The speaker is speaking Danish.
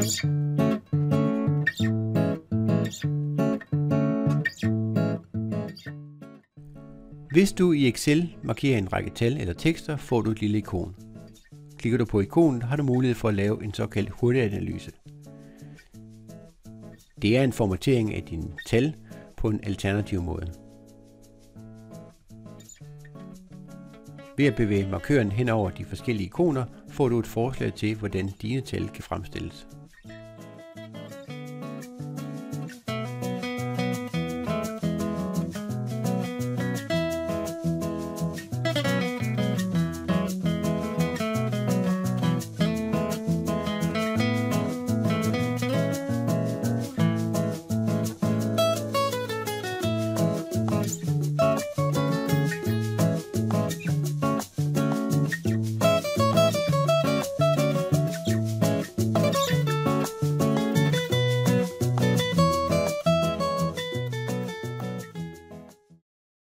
Hvis du i Excel markerer en række tal eller tekster, får du et lille ikon. Klikker du på ikonet, har du mulighed for at lave en såkaldt hurtiganalyse. Det er en formatering af dine tal på en alternativ måde. Ved at bevæge markøren hen over de forskellige ikoner, får du et forslag til, hvordan dine tal kan fremstilles.